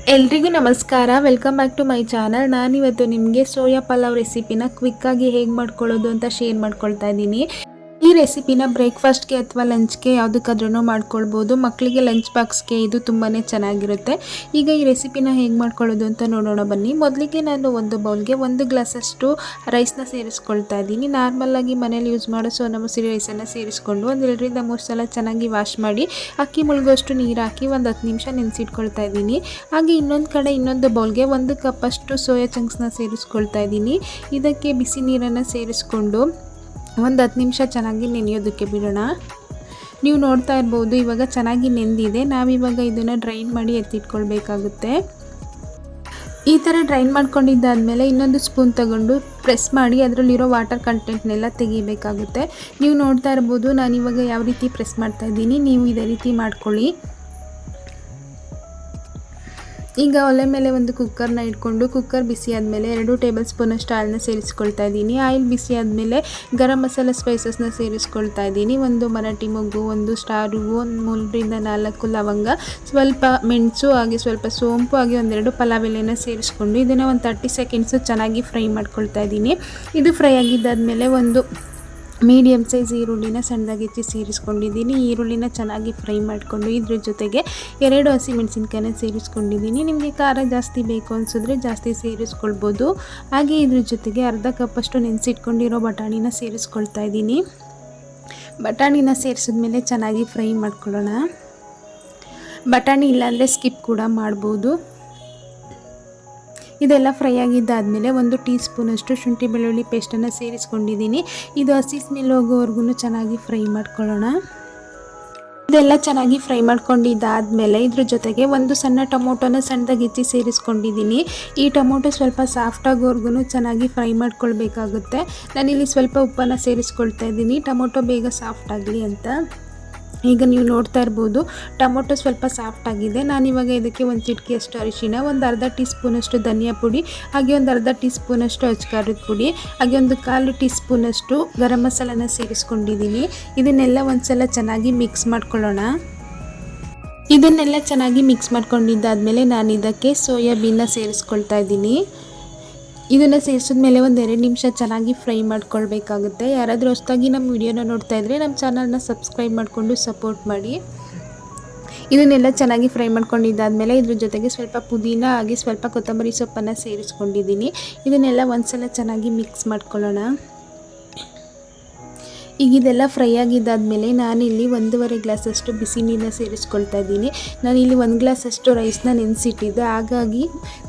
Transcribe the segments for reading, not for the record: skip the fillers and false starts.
ಎಲ್ರಿಗೂ ನಮಸ್ಕಾರ. Welcome back to my channel. ನಾನಿವತ್ತು ನಿಮಗೆ ಸೋಯಾ ಪಲಾವ್ ರೆಸಿಪಿನ ಕ್ವಿಕ್ಕಾಗಿ ಹೇಗೆ ಮಾಡ್ಕೊಳ್ಳೋದು ಅಂತ ಶೇರ್ ಮಾಡ್ಕೊಳ್ತಾ ಇದ್ದೀನಿ. ಈ ರೆಸಿಪಿನ ಬ್ರೇಕ್ಫಾಸ್ಟ್ಗೆ ಅಥವಾ ಲಂಚ್ಗೆ ಯಾವುದಕ್ಕಾದ್ರೂ ಮಾಡ್ಕೊಳ್ಬೋದು. ಮಕ್ಕಳಿಗೆ ಲಂಚ್ ಬಾಕ್ಸ್ಗೆ ಇದು ತುಂಬಾ ಚೆನ್ನಾಗಿರುತ್ತೆ. ಈಗ ಈ ರೆಸಿಪಿನ ಹೇಗೆ ಮಾಡ್ಕೊಳ್ಳೋದು ಅಂತ ನೋಡೋಣ ಬನ್ನಿ. ಮೊದಲಿಗೆ ನಾನು ಒಂದು ಬೌಲ್ಗೆ 1 ಗ್ಲಾಸಷ್ಟು ರೈಸ್ನ ಸೇರಿಸ್ಕೊಳ್ತಾ ಇದ್ದೀನಿ. ನಾರ್ಮಲಾಗಿ ಮನೇಲಿ ಯೂಸ್ ಮಾಡೋ ಸೋನಾ ಮಸೂರಿ ರೈಸನ್ನು ಸೇರಿಸ್ಕೊಂಡು 1 2 ರಿಂದ 3 ಸಲ ಚೆನ್ನಾಗಿ ವಾಶ್ ಮಾಡಿ ಅಕ್ಕಿ ಮುಳುಗೋಷ್ಟು ನೀರು ಹಾಕಿ ಒಂದು 10 ನಿಮಿಷ ನೆನೆಸಿಟ್ಕೊಳ್ತಾ ಇದ್ದೀನಿ. ಹಾಗೆ ಇನ್ನೊಂದು ಬೌಲ್ಗೆ 1 ಕಪ್ಪಷ್ಟು ಸೋಯಾ ಚಂಕ್ಸ್ನ ಸೇರಿಸ್ಕೊಳ್ತಾ ಇದ್ದೀನಿ. ಇದಕ್ಕೆ ಬಿಸಿ ನೀರನ್ನು ಸೇರಿಸ್ಕೊಂಡು ಒಂದು 10 ನಿಮಿಷ ಚೆನ್ನಾಗಿ ನೆನೆಯೋದಕ್ಕೆ ಬಿಡೋಣ. ನೀವು ನೋಡ್ತಾ ಇರ್ಬೋದು ಇವಾಗ ಚೆನ್ನಾಗಿ ನೆಂದಿದೆ. ನಾವಿವಾಗ ಇದನ್ನು ಡ್ರೈನ್ ಮಾಡಿ ಎತ್ತಿಟ್ಕೊಳ್ಬೇಕಾಗುತ್ತೆ. ಈ ಥರ ಡ್ರೈನ್ ಮಾಡ್ಕೊಂಡಿದ್ದಾದಮೇಲೆ ಇನ್ನೊಂದು ಸ್ಪೂನ್ ತಗೊಂಡು ಪ್ರೆಸ್ ಮಾಡಿ ಅದರಲ್ಲಿರೋ ವಾಟರ್ ಕಂಟೆಂಟ್ನೆಲ್ಲ ತೆಗಿಬೇಕಾಗುತ್ತೆ. ನೀವು ನೋಡ್ತಾ ಇರ್ಬೋದು ನಾನಿವಾಗ ಯಾವ ರೀತಿ ಪ್ರೆಸ್ ಮಾಡ್ತಾ ಇದ್ದೀನಿ, ನೀವು ಇದೇ ರೀತಿ ಮಾಡ್ಕೊಳ್ಳಿ. ಈಗ ಒಲೆ ಮೇಲೆ ಒಂದು ಕುಕ್ಕರ್ನ ಇಟ್ಕೊಂಡು ಕುಕ್ಕರ್ ಬಿಸಿ ಆದಮೇಲೆ 2 ಟೇಬಲ್ ಸ್ಪೂನಷ್ಟು ಆಯಿಲ್ನ ಸೇರಿಸ್ಕೊಳ್ತಾ ಇದ್ದೀನಿ. ಆಯಿಲ್ ಬಿಸಿ ಆದಮೇಲೆ ಗರಂ ಮಸಾಲ ಸ್ಪೈಸಸ್ನ ಸೇರಿಸ್ಕೊಳ್ತಾ ಇದ್ದೀನಿ. 1 ಮರಾಠಿ ಮೊಗ್ಗು, 1 ಸ್ಟಾರ್ ಹೂವು, 3 ರಿಂದ 4 ಲವಂಗ, ಸ್ವಲ್ಪ ಮೆಣಸು, ಹಾಗೆ ಸ್ವಲ್ಪ ಸೋಂಪು, ಹಾಗೆ 1-2 ಪಲಾವ್ ಎಲೆನ ಸೇರಿಸ್ಕೊಂಡು ಇದನ್ನು ಒಂದು 30 ಸೆಕೆಂಡ್ಸು ಚೆನ್ನಾಗಿ ಫ್ರೈ ಮಾಡ್ಕೊಳ್ತಾ ಇದ್ದೀನಿ. ಇದು ಫ್ರೈ ಆಗಿದ್ದಾದಮೇಲೆ ಒಂದು ಮೀಡಿಯಮ್ ಸೈಜ್ ಈರುಳ್ಳಿನ ಸಣ್ಣದಾಗಿ ಹೆಚ್ಚಿ ಸೇರಿಸ್ಕೊಂಡಿದ್ದೀನಿ. ಈರುಳ್ಳಿನ ಚೆನ್ನಾಗಿ ಫ್ರೈ ಮಾಡಿಕೊಂಡು ಇದ್ರ ಜೊತೆಗೆ 2 ಹಸಿಮೆಣಸಿನ್ಕಾಯಿನ ಸೇರಿಸ್ಕೊಂಡಿದ್ದೀನಿ. ನಿಮಗೆ ಖಾರ ಜಾಸ್ತಿ ಬೇಕು ಅನಿಸಿದ್ರೆ ಜಾಸ್ತಿ ಸೇರಿಸ್ಕೊಳ್ಬೋದು. ಹಾಗೆ ಇದ್ರ ಜೊತೆಗೆ ಅರ್ಧ ಕಪ್ಪಷ್ಟು ನೆನೆಸಿಟ್ಕೊಂಡಿರೋ ಬಟಾಣಿನ ಸೇರಿಸ್ಕೊಳ್ತಾ ಇದ್ದೀನಿ. ಬಟಾಣಿನ ಸೇರಿಸಿದ್ಮೇಲೆ ಚೆನ್ನಾಗಿ ಫ್ರೈ ಮಾಡ್ಕೊಳ್ಳೋಣ. ಬಟಾಣಿ ಇಲ್ಲಾಂದರೆ ಸ್ಕಿಪ್ ಕೂಡ ಮಾಡ್ಬೋದು. ಇದೆಲ್ಲ ಫ್ರೈ ಆಗಿದ್ದಾದಮೇಲೆ 1 ಟೀ ಸ್ಪೂನಷ್ಟು ಶುಂಠಿ ಬೆಳ್ಳುಳ್ಳಿ ಪೇಸ್ಟನ್ನು ಸೇರಿಸ್ಕೊಂಡಿದ್ದೀನಿ. ಇದು ಹಸಿ ಸ್ಮೆಲ್ ಹೋಗೋವರೆಗೂ ಚೆನ್ನಾಗಿ ಫ್ರೈ ಮಾಡ್ಕೊಳ್ಳೋಣ. ಇದೆಲ್ಲ ಚೆನ್ನಾಗಿ ಫ್ರೈ ಮಾಡ್ಕೊಂಡಿದ್ದಾದಮೇಲೆ ಇದ್ರ ಜೊತೆಗೆ 1 ಸಣ್ಣ ಟೊಮೊಟೊನ ಸಣ್ಣದಾಗಿ ಹೆಚ್ಚಿ ಸೇರಿಸ್ಕೊಂಡಿದ್ದೀನಿ. ಈ ಟೊಮೊಟೊ ಸ್ವಲ್ಪ ಸಾಫ್ಟ್ ಆಗೋವರೆಗೂ ಚೆನ್ನಾಗಿ ಫ್ರೈ ಮಾಡ್ಕೊಳ್ಬೇಕಾಗುತ್ತೆ. ನಾನಿಲ್ಲಿ ಸ್ವಲ್ಪ ಉಪ್ಪನ್ನು ಸೇರಿಸ್ಕೊಳ್ತಾ ಇದ್ದೀನಿ, ಟೊಮೊಟೊ ಬೇಗ ಸಾಫ್ಟ್ ಆಗಲಿ ಅಂತ. ಈಗ ನೀವು ನೋಡ್ತಾ ಇರ್ಬೋದು ಟೊಮೊಟೊ ಸ್ವಲ್ಪ ಸಾಫ್ಟ್ ಆಗಿದೆ. ನಾನಿವಾಗ ಇದಕ್ಕೆ 1 ಚಿಟಿಕೆಯಷ್ಟು ಅರಿಶಿಣ, ಒಂದು ಅರ್ಧ ಟೀ ಸ್ಪೂನಷ್ಟು ಧನಿಯಾ ಪುಡಿ, ಹಾಗೆ ಒಂದು ಅರ್ಧ ಟೀ ಸ್ಪೂನಷ್ಟು ಅಚ್ಕಾರದ ಪುಡಿ, ಹಾಗೆ 1/4 ಟೀ ಸ್ಪೂನಷ್ಟು ಗರಂ ಮಸಾಲನ ಸೇರಿಸ್ಕೊಂಡಿದ್ದೀನಿ. ಇದನ್ನೆಲ್ಲ ಒಂದ್ಸಲ ಚೆನ್ನಾಗಿ ಮಿಕ್ಸ್ ಮಾಡ್ಕೊಳ್ಳೋಣ. ಇದನ್ನೆಲ್ಲ ಚೆನ್ನಾಗಿ ಮಿಕ್ಸ್ ಮಾಡ್ಕೊಂಡಿದ್ದಾದಮೇಲೆ ನಾನು ಇದಕ್ಕೆ ಸೋಯಾಬೀನ್ನ ಸೇರಿಸ್ಕೊಳ್ತಾ ಇದ್ದೀನಿ. ಇದನ್ನು ಸೇರಿಸಿದ್ಮೇಲೆ 1-2 ನಿಮಿಷ ಚೆನ್ನಾಗಿ ಫ್ರೈ ಮಾಡ್ಕೊಳ್ಬೇಕಾಗುತ್ತೆ. ಯಾರಾದರೂ ಹೊಸದಾಗಿ ನಮ್ಮ ವಿಡಿಯೋನ ನೋಡ್ತಾ ಇದ್ದರೆ ನಮ್ಮ ಚಾನಲ್ನ ಸಬ್ಸ್ಕ್ರೈಬ್ ಮಾಡಿಕೊಂಡು ಸಪೋರ್ಟ್ ಮಾಡಿ. ಇದನ್ನೆಲ್ಲ ಚೆನ್ನಾಗಿ ಫ್ರೈ ಮಾಡ್ಕೊಂಡಿದ್ದಾದಮೇಲೆ ಇದ್ರ ಜೊತೆಗೆ ಸ್ವಲ್ಪ ಪುದೀನ ಹಾಗೆ ಸ್ವಲ್ಪ ಕೊತ್ತಂಬರಿ ಸೊಪ್ಪನ್ನು ಸೇರಿಸ್ಕೊಂಡಿದ್ದೀನಿ. ಇದನ್ನೆಲ್ಲ ಒಂದ್ಸಲ ಚೆನ್ನಾಗಿ ಮಿಕ್ಸ್ ಮಾಡ್ಕೊಳ್ಳೋಣ. ಈಗ ಇದೆಲ್ಲ ಫ್ರೈ ಆಗಿದ್ದಾದಮೇಲೆ ನಾನಿಲ್ಲಿ 1.5 ಗ್ಲಾಸಷ್ಟು ಬಿಸಿ ನೀರನ್ನ ಸೇರಿಸ್ಕೊಳ್ತಾ ಇದ್ದೀನಿ. ನಾನಿಲ್ಲಿ 1 ಗ್ಲಾಸಷ್ಟು ರೈಸ್ನ ನೆನೆಸಿಟ್ಟಿದ್ದೆ, ಹಾಗಾಗಿ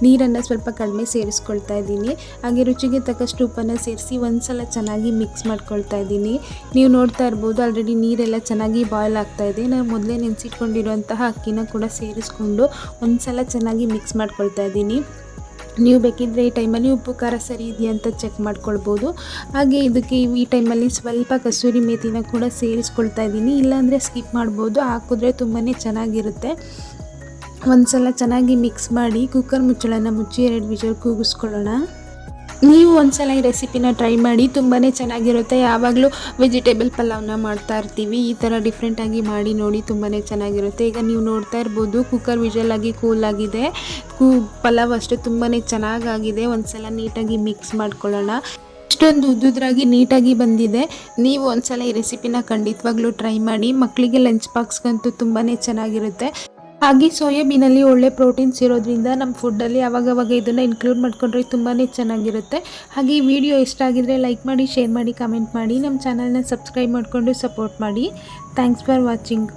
ನೀರನ್ನು ಸ್ವಲ್ಪ ಕಡಿಮೆ ಸೇರಿಸ್ಕೊಳ್ತಾ ಇದ್ದೀನಿ. ಹಾಗೆ ರುಚಿಗೆ ತಕ್ಕಷ್ಟು ಉಪ್ಪನ್ನು ಸೇರಿಸಿ ಒಂದ್ಸಲ ಚೆನ್ನಾಗಿ ಮಿಕ್ಸ್ ಮಾಡ್ಕೊಳ್ತಾ ಇದ್ದೀನಿ. ನೀವು ನೋಡ್ತಾ ಇರ್ಬೋದು ಆಲ್ರೆಡಿ ನೀರೆಲ್ಲ ಚೆನ್ನಾಗಿ ಬಾಯ್ಲ್ ಆಗ್ತಾ ಇದೆ. ನಾನು ಮೊದಲೇ ನೆನೆಸಿಟ್ಕೊಂಡಿರುವಂತಹ ಅಕ್ಕಿನ ಕೂಡ ಸೇರಿಸ್ಕೊಂಡು ಒಂದ್ಸಲ ಚೆನ್ನಾಗಿ ಮಿಕ್ಸ್ ಮಾಡ್ಕೊಳ್ತಾ ಇದ್ದೀನಿ. ನೀವು ಬೇಕಿದ್ದರೆ ಈ ಟೈಮಲ್ಲಿ ಉಪ್ಪು ಖಾರ ಸರಿ ಇದೆಯಾ ಅಂತ ಚೆಕ್ ಮಾಡ್ಕೊಳ್ಬೋದು. ಹಾಗೆ ಇದಕ್ಕೆ ಈ ಟೈಮಲ್ಲಿ ಸ್ವಲ್ಪ ಕಸೂರಿ ಮೇಥಿನ ಕೂಡ ಸೇರಿಸ್ಕೊಳ್ತಾ ಇದ್ದೀನಿ. ಇಲ್ಲಾಂದರೆ ಸ್ಕಿಪ್ ಮಾಡ್ಬೋದು, ಹಾಕಿದ್ರೆ ತುಂಬಾ ಚೆನ್ನಾಗಿರುತ್ತೆ. ಒಂದ್ಸಲ ಚೆನ್ನಾಗಿ ಮಿಕ್ಸ್ ಮಾಡಿ ಕುಕ್ಕರ್ ಮುಚ್ಚಳನ ಮುಚ್ಚಿ 2 ವಿಷಲ್ ಕೂಗಿಸ್ಕೊಳ್ಳೋಣ. ನೀವು ಒಂದ್ಸಲ ಈ ರೆಸಿಪಿನ ಟ್ರೈ ಮಾಡಿ, ತುಂಬಾ ಚೆನ್ನಾಗಿರುತ್ತೆ. ಯಾವಾಗಲೂ ವೆಜಿಟೇಬಲ್ ಪಲಾವ್ನ ಮಾಡ್ತಾ ಇರ್ತೀವಿ, ಈ ಥರ ಡಿಫ್ರೆಂಟಾಗಿ ಮಾಡಿ ನೋಡಿ, ತುಂಬಾ ಚೆನ್ನಾಗಿರುತ್ತೆ. ಈಗ ನೀವು ನೋಡ್ತಾ ಇರ್ಬೋದು ಕುಕ್ಕರ್ ವಿಷಲಾಗಿ ಕೂಲಾಗಿದೆ. ಪಲಾವ್ ಅಷ್ಟೇ ತುಂಬಾ ಚೆನ್ನಾಗಾಗಿದೆ. ಒಂದ್ಸಲ ನೀಟಾಗಿ ಮಿಕ್ಸ್ ಮಾಡ್ಕೊಳ್ಳೋಣ. ಇಷ್ಟೊಂದು ಉದ್ದುದ್ರಾಗಿ ನೀಟಾಗಿ ಬಂದಿದೆ. ನೀವು ಒಂದ್ಸಲ ಈ ರೆಸಿಪಿನ ಖಂಡಿತವಾಗ್ಲೂ ಟ್ರೈ ಮಾಡಿ. ಮಕ್ಕಳಿಗೆ ಲಂಚ್ ಬಾಕ್ಸ್ಗಂತೂ ತುಂಬಾ ಚೆನ್ನಾಗಿರುತ್ತೆ. ಹಾಗೆ ಸೋಯಾಬೀನಲ್ಲಿ ಒಳ್ಳೆ ಪ್ರೋಟೀನ್ಸ್ ಇರೋದ್ರಿಂದ ನಮ್ಮ ಫುಡ್ಡಲ್ಲಿ ಅವಾಗವಾಗ ಇದನ್ನು ಇನ್ಕ್ಲೂಡ್ ಮಾಡಿಕೊಂಡ್ರೆ ತುಂಬಾ ಚೆನ್ನಾಗಿರುತ್ತೆ. ಹಾಗೆ ಈ ವಿಡಿಯೋ ಇಷ್ಟ ಆಗಿದ್ರೆ ಲೈಕ್ ಮಾಡಿ, ಶೇರ್ ಮಾಡಿ, ಕಮೆಂಟ್ ಮಾಡಿ. ನಮ್ಮ ಚಾನಲ್ನ ಸಬ್ಸ್ಕ್ರೈಬ್ ಮಾಡಿಕೊಂಡು ಸಪೋರ್ಟ್ ಮಾಡಿ. Thanks for watching.